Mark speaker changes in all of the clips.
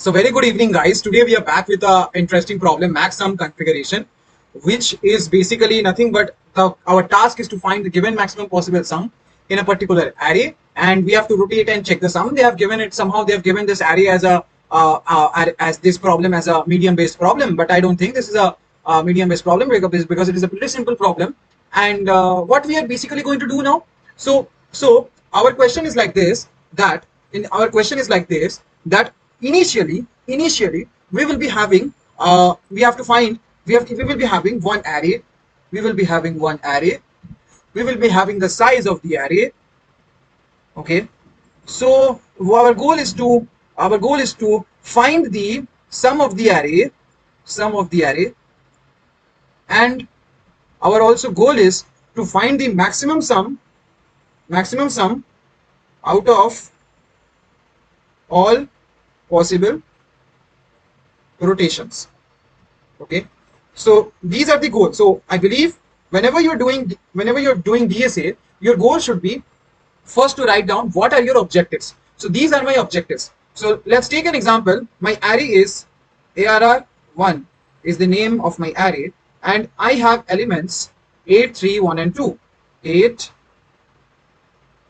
Speaker 1: So very good evening, guys. Today we are back with a interesting problem, max sum configuration, which is basically nothing but our task is to find the given maximum possible sum in a particular array, and we have to rotate and check the sum. They have given it somehow. They have given this array as a as this problem as a medium-based problem, but I don't think this is a medium-based problem because it is a pretty simple problem. And what we are basically going to do now. So our question is like this. That in our question is like this. That initially we will be having we have to find we will be having one array. We will be having one array. We will be having the size of the array. Okay. So our goal is to find the sum of the array, and our also goal is to find the maximum sum out of all possible rotations. Okay, so these are the goals. So I believe whenever you're doing DSA, your goal should be first to write down what are your objectives. So these are my objectives. So let's take an example. My array is ARR1 is the name of my array, and I have elements 8, 3, 1 and 2. 8,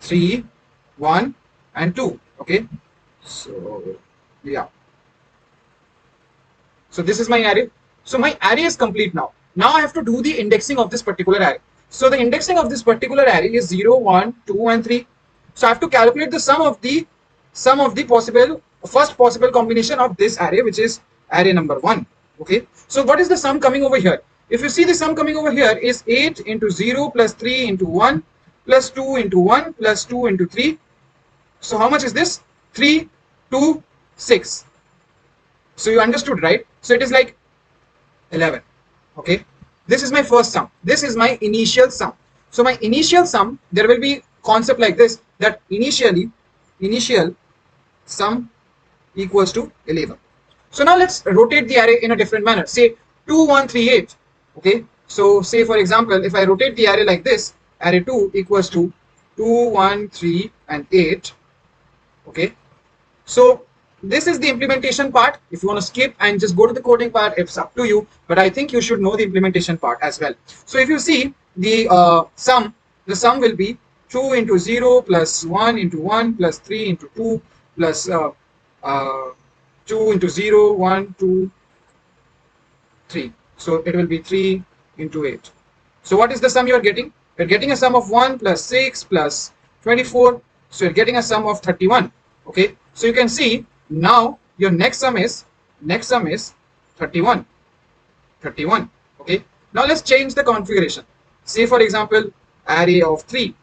Speaker 1: 3, 1 and 2. Okay, so yeah, so this is my array. So my array is complete now. Now I have to do the indexing of this particular array. So the indexing of this particular array is 0, 1, 2 and 3. So I have to calculate the sum of the first possible combination of this array, which is array number 1. Okay, so what is the sum coming over here? If you see, the sum coming over here is 8 into 0 plus 3 into 1 plus 2 into 1 plus 2 into 3. So how much is this? 3, 2, 6. So you understood, right? So it is like 11. Okay, this is my first sum. This is my initial sum. So my initial sum, there will be concept like this, that initial sum equals to 11. So now let's rotate the array in a different manner. Say 2, 1, 3, 8. Okay, so say for example, if I rotate the array like this, array 2 equals to 2, 1, 3 and 8. Okay, so this is the implementation part. If you want to skip and just go to the coding part, it's up to you, but I think you should know the implementation part as well. So if you see the sum will be 2 into 0 plus 1 into 1 plus 3 into 2 plus 2 into 0, 1, 2, 3. So it will be 3 into 8. So what is the sum you are getting? You're getting a sum of 1 plus 6 plus 24. So you're getting a sum of 31. Okay, so you can see now your next sum is 31. Okay, now let's change the configuration. Say for example, array of 3.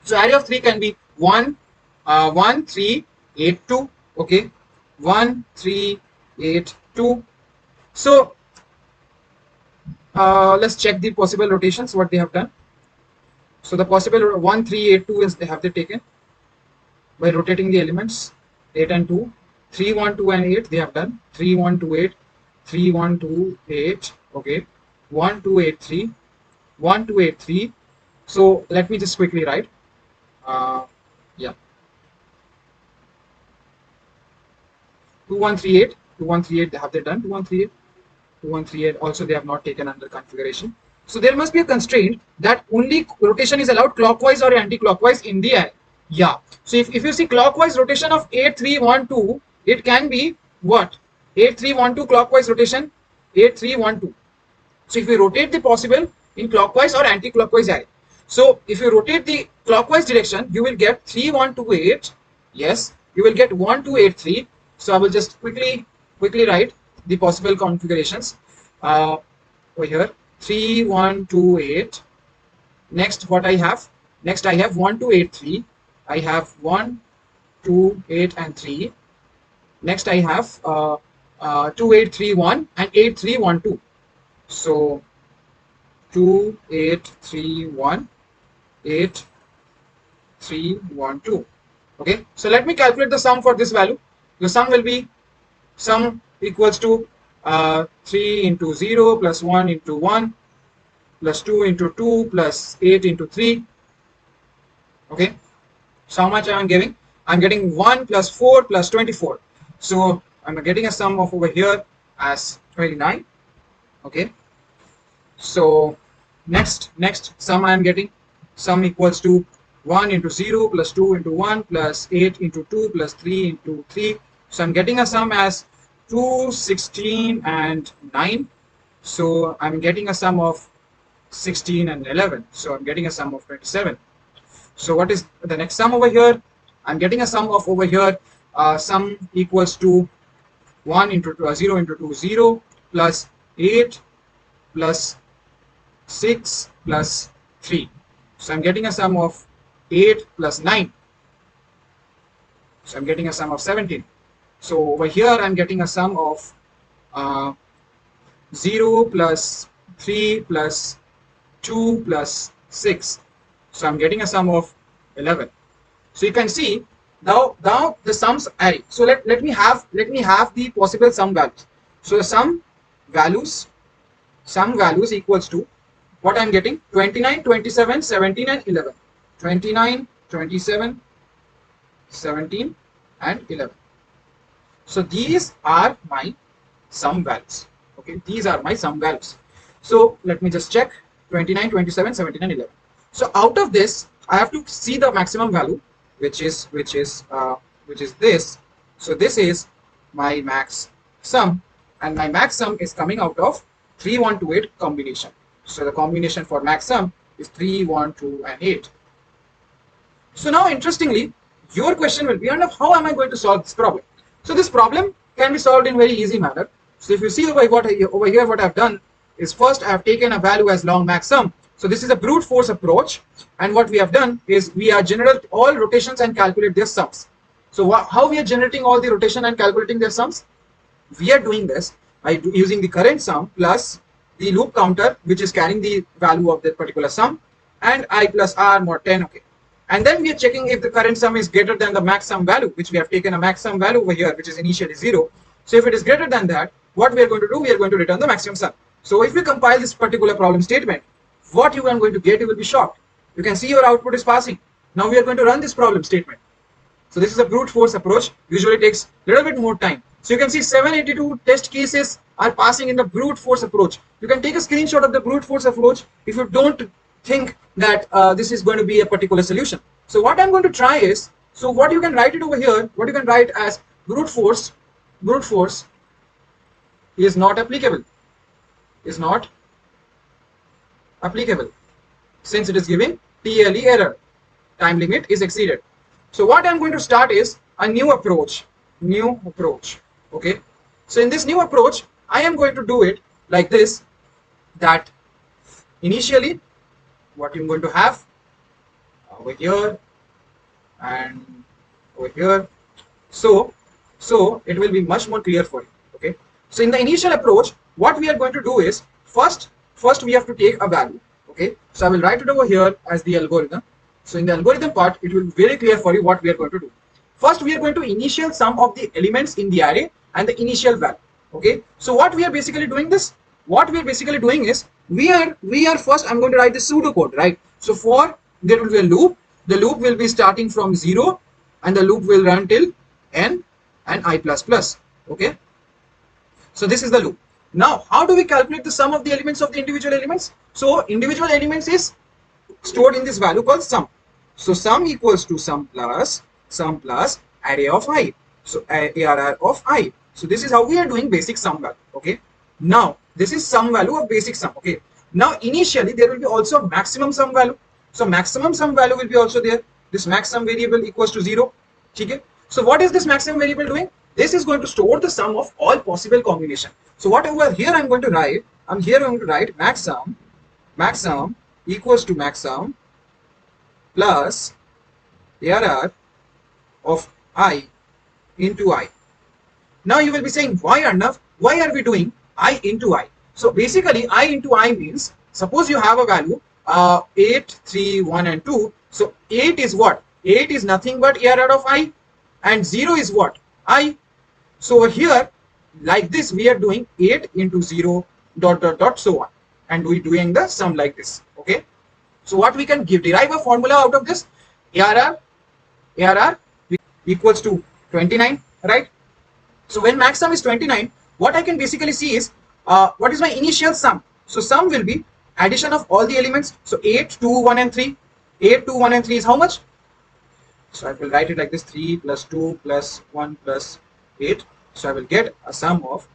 Speaker 1: So array of 3 can be 1, 1, 3, 8, 2. Okay, 1, 3, 8, 2. So let's check the possible rotations, what they have done. So the possible 1, 3, 8, 2 is they taken by rotating the elements 8 and 2. 3, 1, 2 and 8 they have done. 3, 1, 2, 8. 3, 1, 2, 8. Okay, 1, 2, 8, 3. 1, 2, 8, 3. So let me just quickly write. Yeah, 2, 1, 3, 8. 2, 1, 3, 8 have they done. 2, 1, 3, 8. 2, 1, 3, 8 also they have not taken under configuration. So there must be a constraint that only rotation is allowed clockwise or anti-clockwise in the array. Yeah, so if you see clockwise rotation of 8, 3, 1, 2, it can be what? 8, 3, 1, 2 clockwise rotation, 8, 3, 1, 2. So if we rotate the possible in clockwise or anti-clockwise array. So if you rotate the clockwise direction, you will get 3, 1, 2, 8. Yes, you will get 1, 2, 8, 3. So I will just quickly write the possible configurations over here. 3, 1, 2, 8. Next, what I have? Next, I have 1, 2, 8, 3. I have 1, 2, 8 and 3. Next I have 2, 8, 3, 1 and 8, 3, 1, 2. So 2, 8, 3, 1, 8, 3, 1, 2. Okay, so let me calculate the sum for this value. The sum will be sum equals to 3 into 0 plus 1 into 1 plus 2 into 2 plus 8 into 3. Okay, so how much I am giving? I'm getting 1 plus 4 plus 24. So I'm getting a sum of over here as 29. Okay. So next sum I am getting, sum equals to 1 into 0 plus 2 into 1 plus 8 into 2 plus 3 into 3. So I'm getting a sum as 2, 16 and 9. So I'm getting a sum of 16 and 11. So I'm getting a sum of 27. So what is the next sum over here? I'm getting a sum of over here, sum equals to 1 into 2, 0 into 2, 0 plus 8 plus 6 plus 3. So I'm getting a sum of 8 plus 9. So I'm getting a sum of 17. So over here I'm getting a sum of 0 plus 3 plus 2 plus 6. So I'm getting a sum of 11. So you can see now the sums array. So let me have the possible sum values. So the sum values equals to what I'm getting, 29, 27, 17 and 11. 29, 27, 17 and 11. So these are my sum values. Okay, these are my sum values. So let me just check 29, 27, 17 and 11. So out of this I have to see the maximum value, which is this. So this is my max sum, and my max sum is coming out of 3, 1, 2, 8 combination. So the combination for max sum is 3, 1, 2 and 8. So now interestingly, your question will be, and how am I going to solve this problem? So this problem can be solved in very easy manner. So if you see over here what I've done is, first I have taken a value as long max sum. So this is a brute force approach, and what we have done is we are generate all rotations and calculate their sums. So how we are generating all the rotation and calculating their sums? We are doing this by using the current sum plus the loop counter, which is carrying the value of that particular sum, and I plus r mod 10. Okay, and then we are checking if the current sum is greater than the max sum value, which we have taken a max sum value over here, which is initially 0. So if it is greater than that, what we are going to do, we are going to return the maximum sum. So if we compile this particular problem statement, what you are going to get, you will be shocked. You can see your output is passing. Now we are going to run this problem statement. So this is a brute force approach, usually takes a little bit more time. So you can see 782 test cases are passing in the brute force approach. You can take a screenshot of the brute force approach if you don't think that this is going to be a particular solution. So what I'm going to try is, so what you can write it over here, what you can write as brute force is not applicable, since it is giving TLE error, time limit is exceeded. So what I'm going to start is a new approach. Okay, so in this new approach I am going to do it like this, that initially what I'm going to have over here and over here, so it will be much more clear for you. Okay, so in the initial approach what we are going to do is, first we have to take a value. Okay, so I will write it over here as the algorithm. So in the algorithm part, it will be very clear for you what we are going to do. First, we are going to initial sum of the elements in the array and the initial value. Okay, so what we are basically doing this, what we are basically doing is, we are first, I'm going to write the pseudo code, right? So for there will be a loop. The loop will be starting from 0 and the loop will run till n and I plus plus. Okay, so this is the loop. Now how do we calculate the sum of the elements of the individual elements? So individual elements is stored in this value called sum. So sum equals to sum plus array of I. So arr of I. So this is how we are doing basic sum value. Okay, now this is sum value of basic sum. Okay, now initially there will be also maximum sum value. So maximum sum value will be also there. This max sum variable equals to 0. Okay, so what is this maximum variable doing? This is going to store the sum of all possible combination. So what over here I'm going to write, max sum equals to max sum plus arr of I into I. Now you will be saying, why Arnav? Why are we doing I into I? So basically I into I means, suppose you have a value 8, 3, 1 and 2. So 8 is what? 8 is nothing but arr of I, and 0 is what? I. So over here, like this, we are doing 8 into 0 dot dot dot so on, and we doing the sum like this. Okay, so what we can derive a formula out of this, arr equals to 29, right? So when max sum is 29, what I can basically see is what is my initial sum. So sum will be addition of all the elements. So 8, 2, 1 and 3. 8, 2, 1 and 3 is how much? So I will write it like this: 3 plus 2 plus 1 plus 8. So I will get a sum of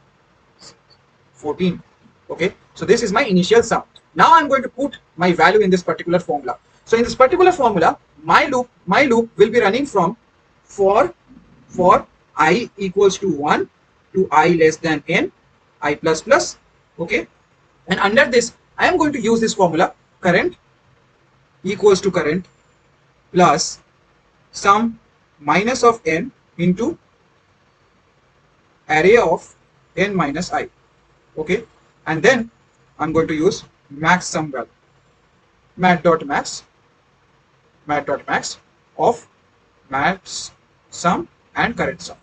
Speaker 1: 14. Okay, so this is my initial sum. Now I'm going to put my value in this particular formula. So in this particular formula, my loop will be running from for I equals to 1 to I less than n, I plus plus. Okay, and under this I am going to use this formula: current equals to current plus sum minus of n into array of n minus I. Okay, and then I'm going to use max sum value, mat.max of max sum and current sum.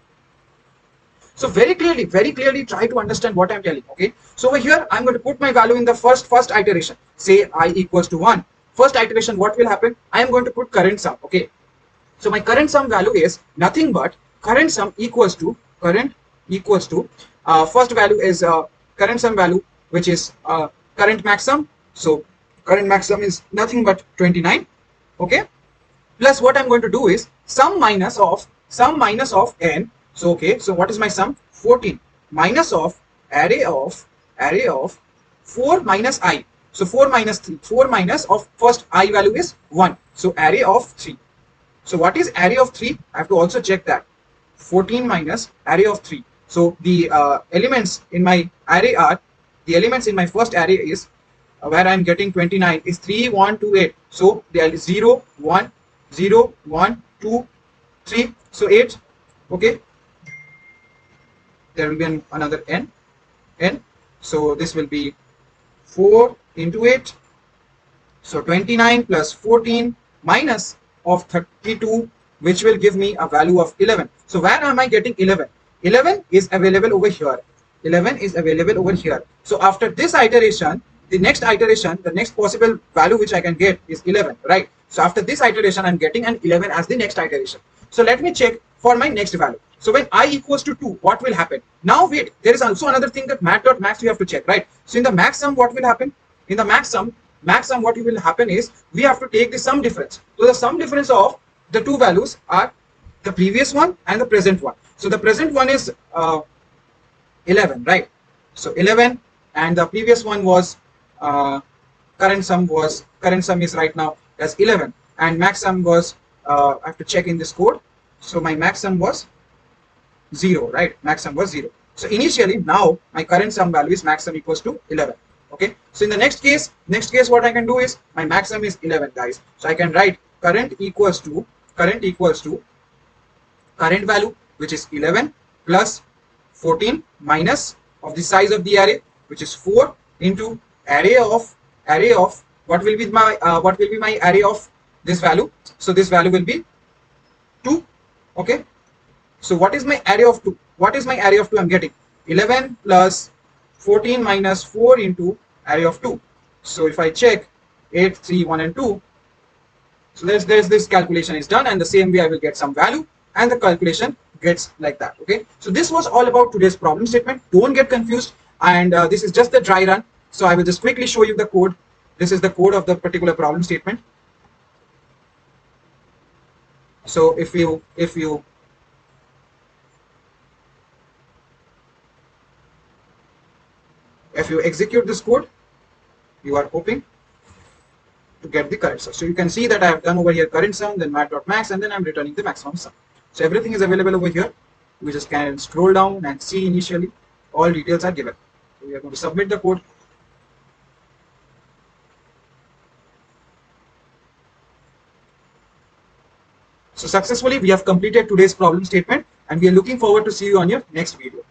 Speaker 1: So very clearly try to understand what I'm telling. Okay, so over here I'm going to put my value in the first iteration. Say I equals to 1. First iteration, what will happen? I am going to put current sum. Okay, so my current sum value is nothing but current sum equals to first value is current sum value, which is current max sum. So current max sum is nothing but 29. Okay, plus what I'm going to do is sum minus of n. So okay, so what is my sum? 14 minus of array of 4 minus I. So 4 minus 3, 4 minus of first I value is 1. So array of 3. So what is array of 3? I have to also check that. 14 minus array of 3. So the elements in my array are, the elements in my first array is where I am getting 29 is 3, 1, 2, 8. So they are 0, 1, 0, 1, 2, 3. So 8. Okay. There will be another n. So this will be 4 into 8. So 29 plus 14 minus of 32, which will give me a value of 11. So where am I getting 11? 11 is available over here. 11 is available over here. So after this iteration, the next possible value which I can get is 11, right? So after this iteration, I'm getting an 11 as the next iteration. So let me check for my next value. So when I equals to 2, what will happen? Now wait, there is also another thing that mat.max you have to check, right? So in the max sum, what will happen? In the max sum, what will happen is we have to take the sum difference. So the sum difference of the two values are the previous one and the present one. So the present one is 11, right? So 11, and the previous one was current sum is right now as 11, and max sum was I have to check in this code. So my max sum was 0, right? Max sum was 0. So initially, now my current sum value is max sum equals to 11. Okay. So in the next case, what I can do is my max sum is 11, guys. So I can write current equals to current value, which is 11 plus 14 minus of the size of the array, which is 4, into array of what will be my array of this value. So this value will be 2. Okay. So what is my array of 2? I'm getting 11 plus 14 minus 4 into array of 2. So if I check 8, 3, 1 and 2, so there's this calculation is done, and the same way I will get some value, and the calculation gets like that. Okay, so this was all about today's problem statement. Don't get confused, and this is just the dry run. So I will just quickly show you the code. This is the code of the particular problem statement. So if you execute this code, you are hoping to get the current sum. So you can see that I have done over here current sum, then mat.max, and then I'm returning the maximum sum. So everything is available over here. We just can scroll down and see initially all details are given. So we are going to submit the code. So successfully we have completed today's problem statement, and we are looking forward to see you on your next video.